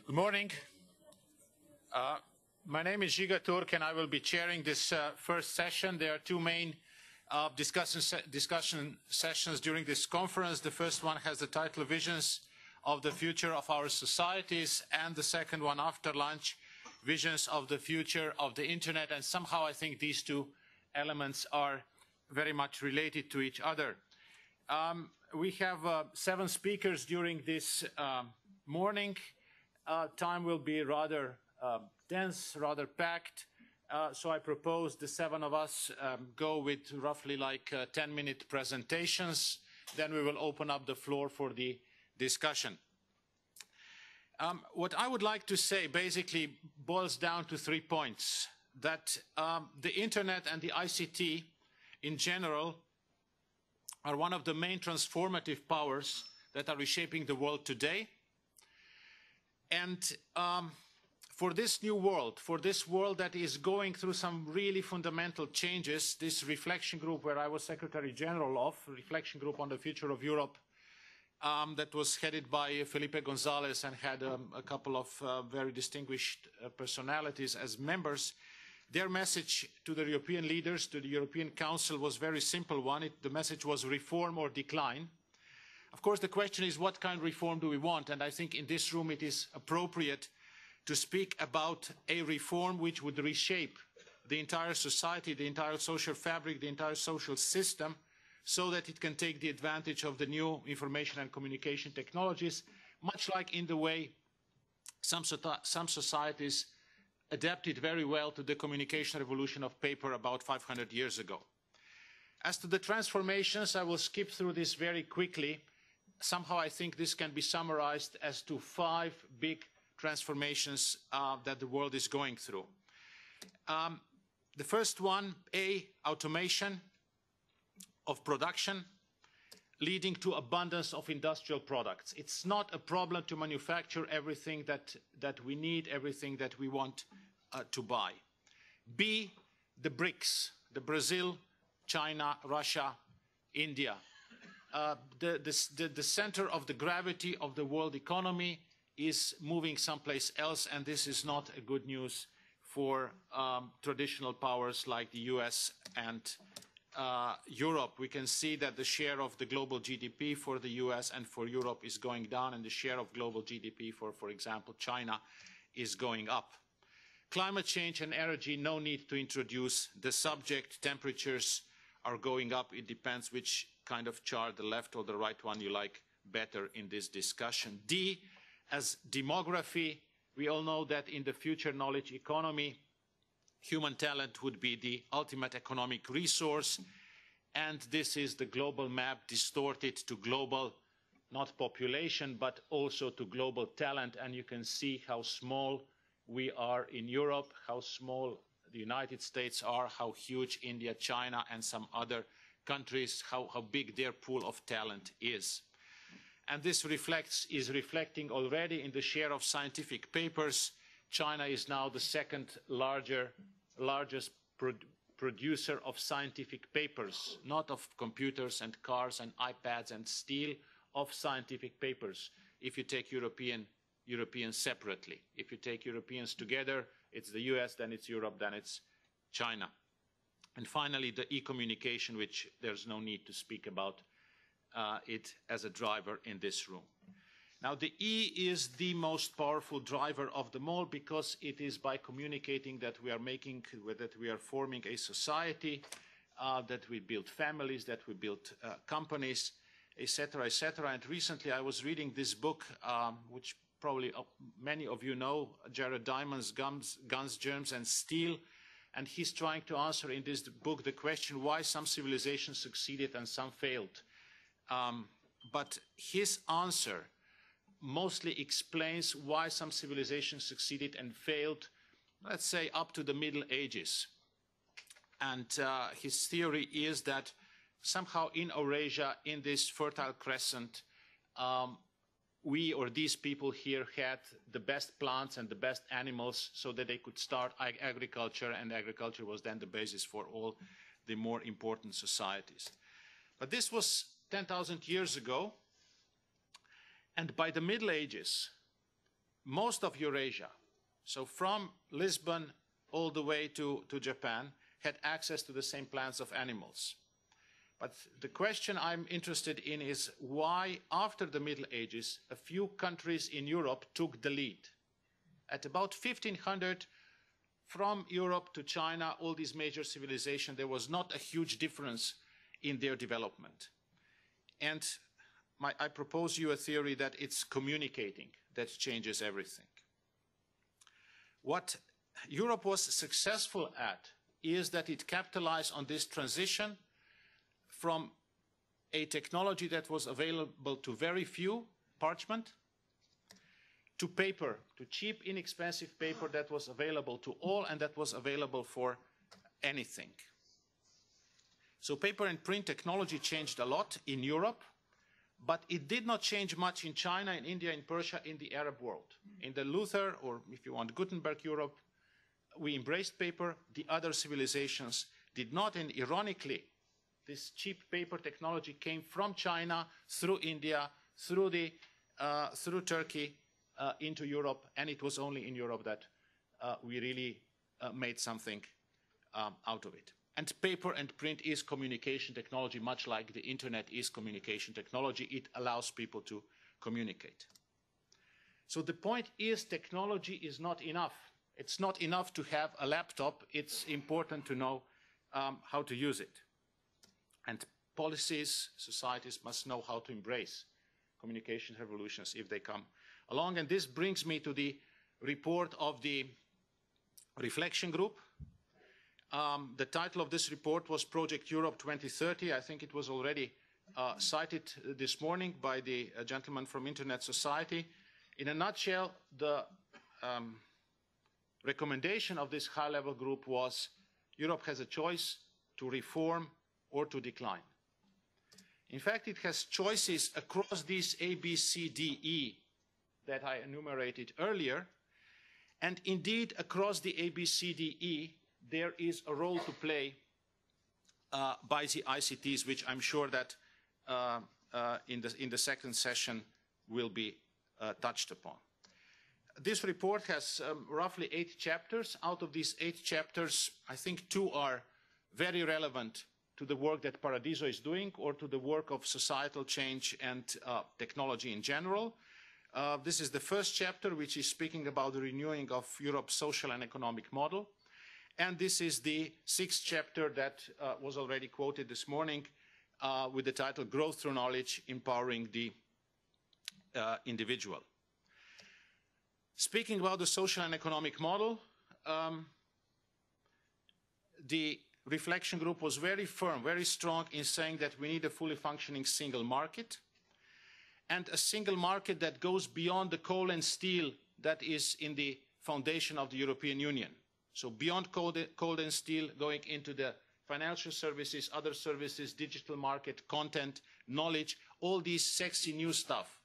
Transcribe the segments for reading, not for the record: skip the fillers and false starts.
Good morning. My name is Ziga Turk, and I will be chairing this first session. There are two main discussion sessions during this conference. The first one has the title Visions of the Future of Our Societies, and the second one, after lunch, Visions of the Future of the Internet. And somehow I think these two elements are very much related to each other. We have 7 speakers during this morning. Time will be rather dense, rather packed. So I propose the 7 of us go with roughly like 10-minute presentations. Then we will open up the floor for the discussion. What I would like to say basically boils down to 3 points. That the Internet and the ICT in general are one of the main transformative powers that are reshaping the world today. And for this new world, for this world that is going through some really fundamental changes, this reflection group where I was Secretary General of, Reflection Group on the Future of Europe, that was headed by Felipe González and had a couple of very distinguished personalities as members. Their message to the European leaders, to the European Council, was a very simple one. The message was reform or decline. Of course, the question is, what kind of reform do we want? And I think in this room it is appropriate to speak about a reform which would reshape the entire society, the entire social fabric, the entire social system, so that it can take the advantage of the new information and communication technologies, much like in the way some societies adapted very well to the communication revolution of paper about 500 years ago. As to the transformations, I will skip through this very quickly. Somehow I think this can be summarized as to 5 big transformations that the world is going through. The first one, automation of production, leading to abundance of industrial products. It's not a problem to manufacture everything that we need, everything that we want to buy. B, the BRICS, the Brazil, China, Russia, India. The center of the gravity of the world economy is moving someplace else, and this is not a good news for traditional powers like the US and Europe. We can see that the share of the global GDP for the US and for Europe is going down, and the share of global GDP for example, China is going up. Climate change and energy, no need to introduce the subject. Temperatures are going up. It depends which kind of chart, the left or the right one, you like better in this discussion. D, as demography, we all know that in the future knowledge economy, human talent would be the ultimate economic resource, and this is the global map distorted to global, not population, but also to global talent, and you can see how small we are in Europe, how small the United States are, how huge India, China, and some other countries, how big their pool of talent is. And this is reflecting already in the share of scientific papers. China is now the second largest producer of scientific papers, not of computers and cars and iPads and steel, of scientific papers. If you take Europeans separately. If you take Europeans together, it's the US, then it's Europe, then it's China. And finally, the e-communication, which there's no need to speak about it as a driver in this room. Now, the E is the most powerful driver of them all, because it is by communicating that we are forming a society, that we build families, that we build companies, etc., etc. And recently I was reading this book, which probably many of you know, Jared Diamond's Guns, Germs and Steel, and he's trying to answer in this book the question why some civilizations succeeded and some failed. But his answer mostly explains why some civilizations succeeded and failed, let's say, up to the Middle Ages. And his theory is that somehow in Eurasia, in this fertile crescent, we or these people here had the best plants and the best animals so that they could start agriculture, and agriculture was then the basis for all the more important societies. But this was 10,000 years ago, and by the Middle Ages, most of Eurasia, so from Lisbon all the way to Japan, had access to the same plants of animals. But the question I'm interested in is why, after the Middle Ages, a few countries in Europe took the lead. At about 1500, from Europe to China, all these major civilizations, there was not a huge difference in their development. And I propose you a theory that it's communicating that changes everything. What Europe was successful at is that it capitalized on this transition from a technology that was available to very few, parchment, to paper, to cheap, inexpensive paper that was available to all and that was available for anything. So paper and print technology changed a lot in Europe, but it did not change much in China, in India, in Persia, in the Arab world. In the Luther, or if you want, Gutenberg Europe, we embraced paper. The other civilizations did not, and ironically, this cheap paper technology came from China, through India, through Turkey, into Europe, and it was only in Europe that we really made something out of it. And paper and print is communication technology, much like the internet is communication technology. It allows people to communicate. So the point is, technology is not enough. It's not enough to have a laptop. It's important to know how to use it. And policies, societies must know how to embrace communication revolutions if they come along. And this brings me to the report of the Reflection Group. The title of this report was Project Europe 2030. I think it was already cited this morning by the gentleman from Internet Society. In a nutshell, the recommendation of this high-level group was Europe has a choice to reform or to decline. In fact, it has choices across these A, B, C, D, E that I enumerated earlier. And indeed, across the A, B, C, D, E, there is a role to play by the ICTs, which I'm sure that in the second session will be touched upon. This report has roughly 8 chapters. Out of these 8 chapters, I think 2 are very relevant to the work that PARADISO is doing, or to the work of societal change and technology in general. This is the first chapter, which is speaking about the renewing of Europe's social and economic model. And this is the 6th chapter that was already quoted this morning with the title Growth Through Knowledge, Empowering the Individual. Speaking about the social and economic model, the Reflection Group was very firm, very strong in saying that we need a fully functioning single market, and a single market that goes beyond the coal and steel that is in the foundation of the European Union. So beyond coal and steel, going into the financial services, other services, digital market, content, knowledge, all these sexy new stuff,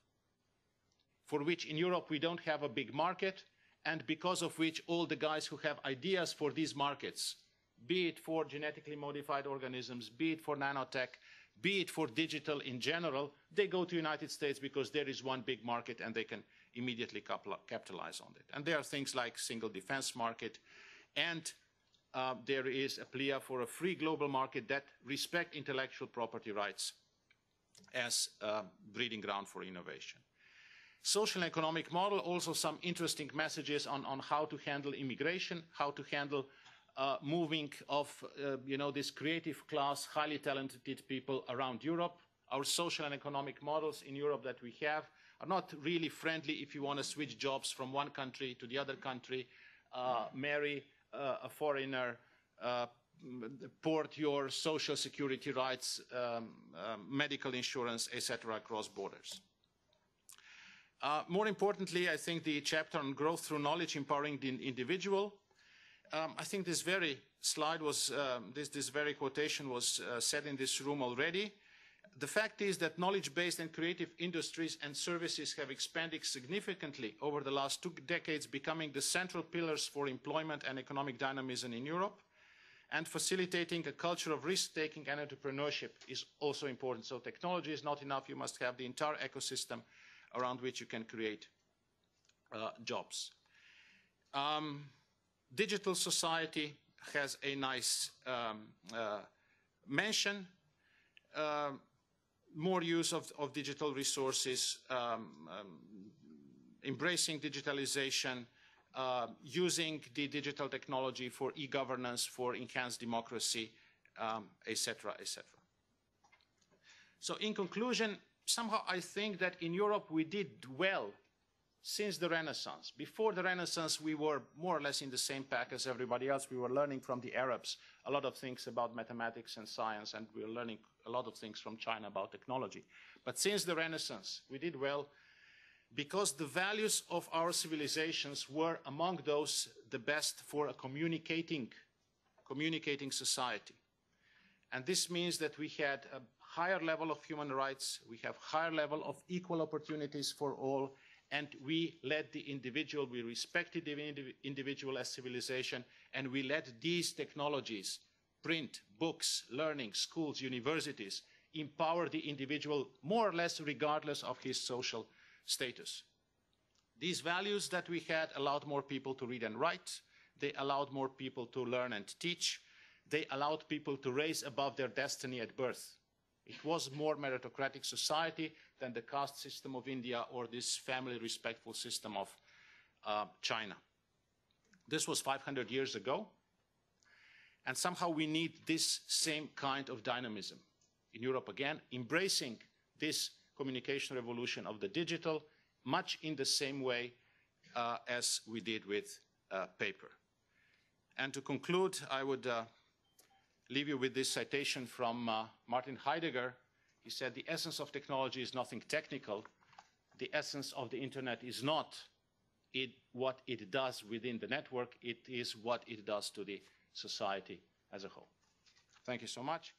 for which in Europe we don't have a big market, and because of which all the guys who have ideas for these markets, be it for genetically modified organisms, be it for nanotech, be it for digital in general, they go to the United States because there is one big market and they can immediately capitalize on it. And there are things like single defense market, and there is a plea for a free global market that respects intellectual property rights as a breeding ground for innovation. Social and economic model, also some interesting messages on how to handle immigration, how to handle moving of this creative class, highly talented people around Europe. Our social and economic models in Europe that we have are not really friendly if you want to switch jobs from one country to the other country, marry a foreigner, port your social security rights, medical insurance, etc. across borders. More importantly, I think the chapter on growth through knowledge, empowering the individual. I think this very slide was, this very quotation was said in this room already. The fact is that knowledge-based and creative industries and services have expanded significantly over the last 2 decades, becoming the central pillars for employment and economic dynamism in Europe. And facilitating a culture of risk-taking and entrepreneurship is also important. So technology is not enough. You must have the entire ecosystem around which you can create jobs. Digital society has a nice mention. More use of digital resources, embracing digitalization, using the digital technology for e-governance, for enhanced democracy, etc., etc. So in conclusion, somehow I think that in Europe we did well since the Renaissance. Before the Renaissance, we were more or less in the same pack as everybody else. We were learning from the Arabs a lot of things about mathematics and science, and we were learning a lot of things from China about technology. But since the Renaissance, we did well because the values of our civilizations were among those the best for a communicating society. And this means that we had a higher level of human rights, we have higher level of equal opportunities for all, and we led the individual, we respected the individual as civilization, and we let these technologies, print, books, learning, schools, universities, empower the individual more or less regardless of his social status. These values that we had allowed more people to read and write, they allowed more people to learn and teach, they allowed people to rise above their destiny at birth. It was more meritocratic society than the caste system of India or this family respectful system of China. This was 500 years ago, and somehow we need this same kind of dynamism in Europe again, embracing this communication revolution of the digital, much in the same way as we did with paper. And to conclude, I would leave you with this citation from Martin Heidegger. He said, "The essence of technology is nothing technical. The essence of the internet is not what it does within the network, it is what it does to the society as a whole." Thank you so much.